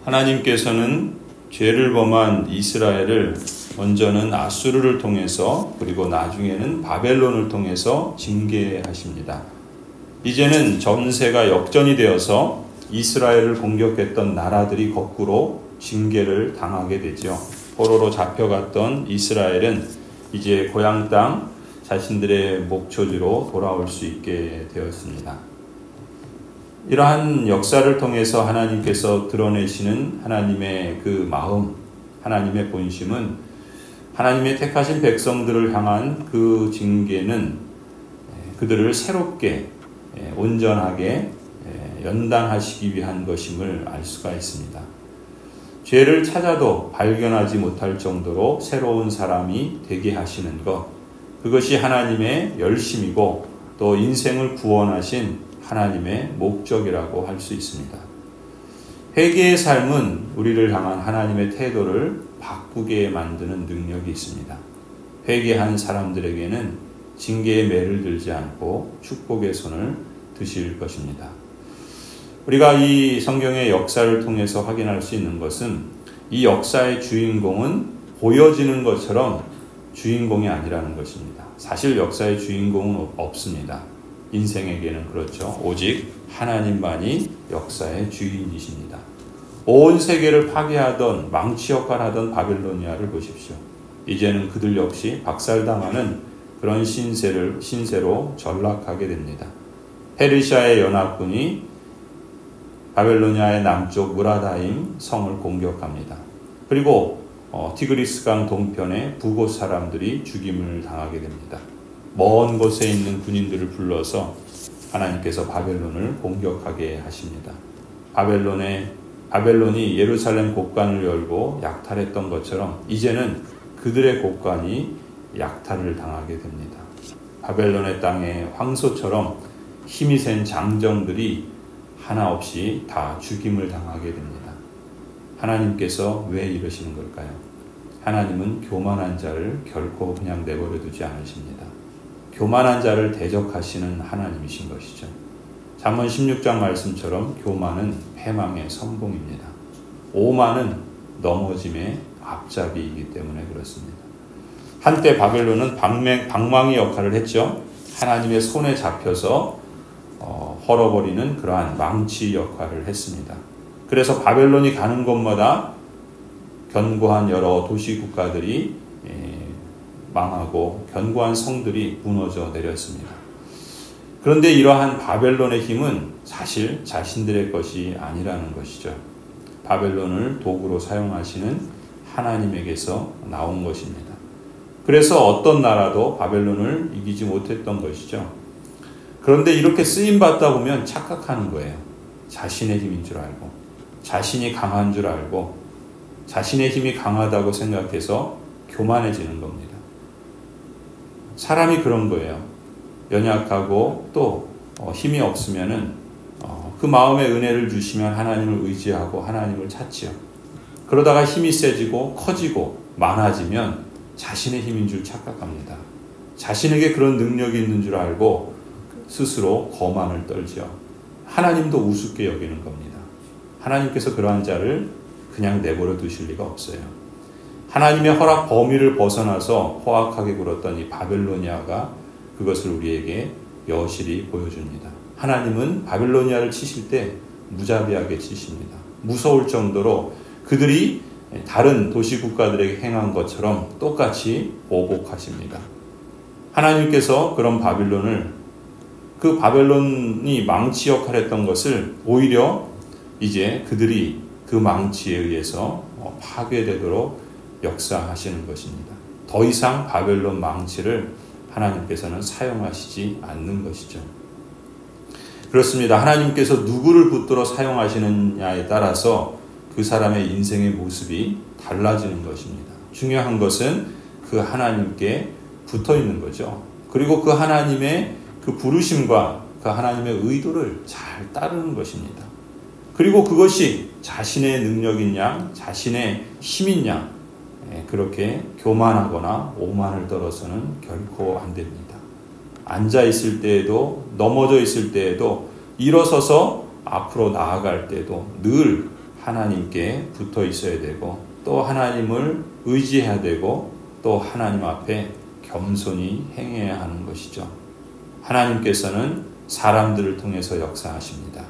하나님께서는 죄를 범한 이스라엘을 먼저는 아수르를 통해서 그리고 나중에는 바벨론을 통해서 징계하십니다. 이제는 전세가 역전이 되어서 이스라엘을 공격했던 나라들이 거꾸로 징계를 당하게 되죠. 포로로 잡혀갔던 이스라엘은 이제 고향 땅 자신들의 목초지로 돌아올 수 있게 되었습니다. 이러한 역사를 통해서 하나님께서 드러내시는 하나님의 그 마음, 하나님의 본심은 하나님의 택하신 백성들을 향한 그 징계는 그들을 새롭게 온전하게 연단하시기 위한 것임을 알 수가 있습니다. 죄를 찾아도 발견하지 못할 정도로 새로운 사람이 되게 하시는 것, 그것이 하나님의 열심이고 또 인생을 구원하신 하나님의 목적이라고 할 수 있습니다. 회개의 삶은 우리를 향한 하나님의 태도를 바꾸게 만드는 능력이 있습니다. 회개한 사람들에게는 징계의 매를 들지 않고 축복의 손을 드실 것입니다. 우리가 이 성경의 역사를 통해서 확인할 수 있는 것은 이 역사의 주인공은 보여지는 것처럼 주인공이 아니라는 것입니다. 사실 역사의 주인공은 없습니다. 인생에게는 그렇죠. 오직 하나님만이 역사의 주인이십니다. 온 세계를 파괴하던 망치 역할을 하던 바벨로니아를 보십시오. 이제는 그들 역시 박살당하는 그런 신세로 전락하게 됩니다. 페르시아의 연합군이 바벨로니아의 남쪽 무라다임 성을 공격합니다. 그리고 티그리스강 동편의 북곳 사람들이 죽임을 당하게 됩니다. 먼 곳에 있는 군인들을 불러서 하나님께서 바벨론을 공격하게 하십니다. 바벨론이 예루살렘 곳간을 열고 약탈했던 것처럼 이제는 그들의 곳간이 약탈을 당하게 됩니다. 바벨론의 땅에 황소처럼 힘이 센 장정들이 하나 없이 다 죽임을 당하게 됩니다. 하나님께서 왜 이러시는 걸까요? 하나님은 교만한 자를 결코 그냥 내버려 두지 않으십니다. 교만한 자를 대적하시는 하나님이신 것이죠. 잠언 16장 말씀처럼 교만은 패망의 선봉입니다. 오만은 넘어짐의 앞잡이이기 때문에 그렇습니다. 한때 바벨론은 방망이 역할을 했죠. 하나님의 손에 잡혀서 헐어버리는 그러한 망치 역할을 했습니다. 그래서 바벨론이 가는 곳마다 견고한 여러 도시 국가들이 망하고 견고한 성들이 무너져 내렸습니다. 그런데 이러한 바벨론의 힘은 사실 자신들의 것이 아니라는 것이죠. 바벨론을 도구로 사용하시는 하나님에게서 나온 것입니다. 그래서 어떤 나라도 바벨론을 이기지 못했던 것이죠. 그런데 이렇게 쓰임받다 보면 착각하는 거예요. 자신의 힘인 줄 알고, 자신이 강한 줄 알고, 자신의 힘이 강하다고 생각해서 교만해지는 겁니다. 사람이 그런 거예요. 연약하고 또 힘이 없으면은 그 마음에 은혜를 주시면 하나님을 의지하고 하나님을 찾지요. 그러다가 힘이 세지고 커지고 많아지면 자신의 힘인 줄 착각합니다. 자신에게 그런 능력이 있는 줄 알고 스스로 거만을 떨죠. 하나님도 우습게 여기는 겁니다. 하나님께서 그러한 자를 그냥 내버려 두실 리가 없어요. 하나님의 허락 범위를 벗어나서 포악하게 굴었던 이 바벨로니아가 그것을 우리에게 여실히 보여줍니다. 하나님은 바벨로니아를 치실 때 무자비하게 치십니다. 무서울 정도로 그들이 다른 도시 국가들에게 행한 것처럼 똑같이 보복하십니다. 하나님께서 그런 그 바벨론이 망치 역할을 했던 것을 오히려 이제 그들이 그 망치에 의해서 파괴되도록 역사하시는 것입니다. 더 이상 바벨론 망치를 하나님께서는 사용하시지 않는 것이죠. 그렇습니다. 하나님께서 누구를 붙들어 사용하시느냐에 따라서 그 사람의 인생의 모습이 달라지는 것입니다. 중요한 것은 그 하나님께 붙어 있는 거죠. 그리고 그 하나님의 그 부르심과 그 하나님의 의도를 잘 따르는 것입니다. 그리고 그것이 자신의 능력인 양, 자신의 힘인 양, 그렇게 교만하거나 오만을 떨어서는 결코 안 됩니다. 앉아 있을 때에도, 넘어져 있을 때에도, 일어서서 앞으로 나아갈 때에도 늘 하나님께 붙어 있어야 되고 또 하나님을 의지해야 되고 또 하나님 앞에 겸손히 행해야 하는 것이죠. 하나님께서는 사람들을 통해서 역사하십니다.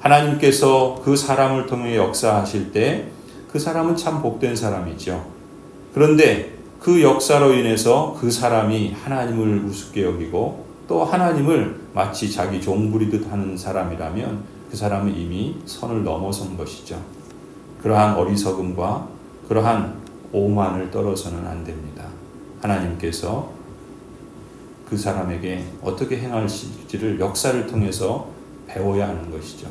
하나님께서 그 사람을 통해 역사하실 때 그 사람은 참 복된 사람이죠. 그런데 그 역사로 인해서 그 사람이 하나님을 우습게 여기고 또 하나님을 마치 자기 종 부리듯 하는 사람이라면 그 사람은 이미 선을 넘어선 것이죠. 그러한 어리석음과 그러한 오만을 떨어서는 안 됩니다. 하나님께서 그 사람에게 어떻게 행하실지를 역사를 통해서 배워야 하는 것이죠.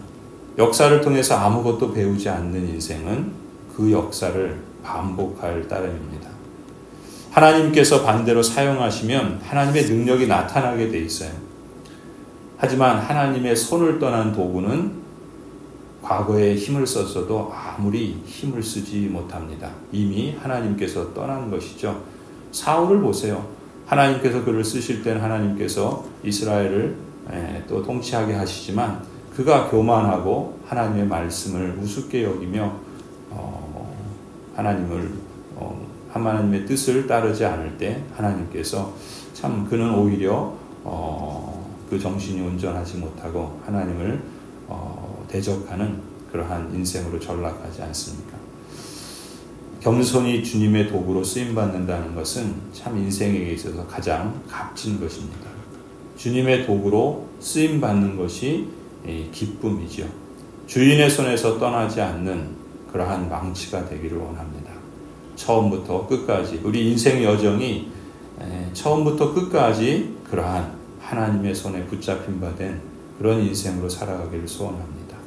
역사를 통해서 아무것도 배우지 않는 인생은 그 역사를 반복할 따름입니다. 하나님께서 반대로 사용하시면 하나님의 능력이 나타나게 돼 있어요. 하지만 하나님의 손을 떠난 도구는 과거에 힘을 썼어도 아무리 힘을 쓰지 못합니다. 이미 하나님께서 떠난 것이죠. 사울을 보세요. 하나님께서 그를 쓰실 때는 하나님께서 이스라엘을 또 통치하게 하시지만 그가 교만하고 하나님의 말씀을 우습게 여기며 하나님의 뜻을 따르지 않을 때 하나님께서 참 그는 오히려 그 정신이 온전하지 못하고 하나님을 대적하는 그러한 인생으로 전락하지 않습니까? 겸손히 주님의 도구로 쓰임받는다는 것은 참 인생에 있어서 가장 값진 것입니다. 주님의 도구로 쓰임받는 것이 기쁨이죠. 주인의 손에서 떠나지 않는 그러한 망치가 되기를 원합니다. 처음부터 끝까지 우리 인생 여정이 처음부터 끝까지 그러한 하나님의 손에 붙잡힌 바 된 그런 인생으로 살아가기를 소원합니다.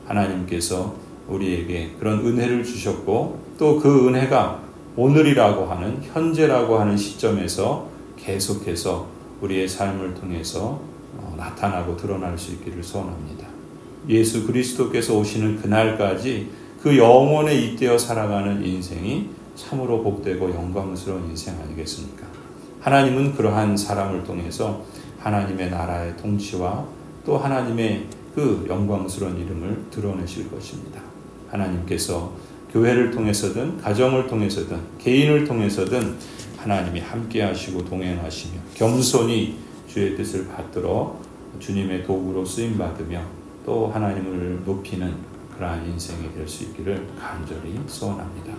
하나님께서 우리에게 그런 은혜를 주셨고 또 그 은혜가 오늘이라고 하는 현재라고 하는 시점에서 계속해서 우리의 삶을 통해서 나타나고 드러날 수 있기를 소원합니다. 예수 그리스도께서 오시는 그날까지 그 영원에 잇대어 살아가는 인생이 참으로 복되고 영광스러운 인생 아니겠습니까? 하나님은 그러한 사람을 통해서 하나님의 나라의 통치와 또 하나님의 그 영광스러운 이름을 드러내실 것입니다. 하나님께서 교회를 통해서든 가정을 통해서든 개인을 통해서든 하나님이 함께 하시고 동행하시며 겸손히 주의 뜻을 받들어 주님의 도구로 쓰임받으며 또 하나님을 높이는 그러한 인생이 될 수 있기를 간절히 소원합니다.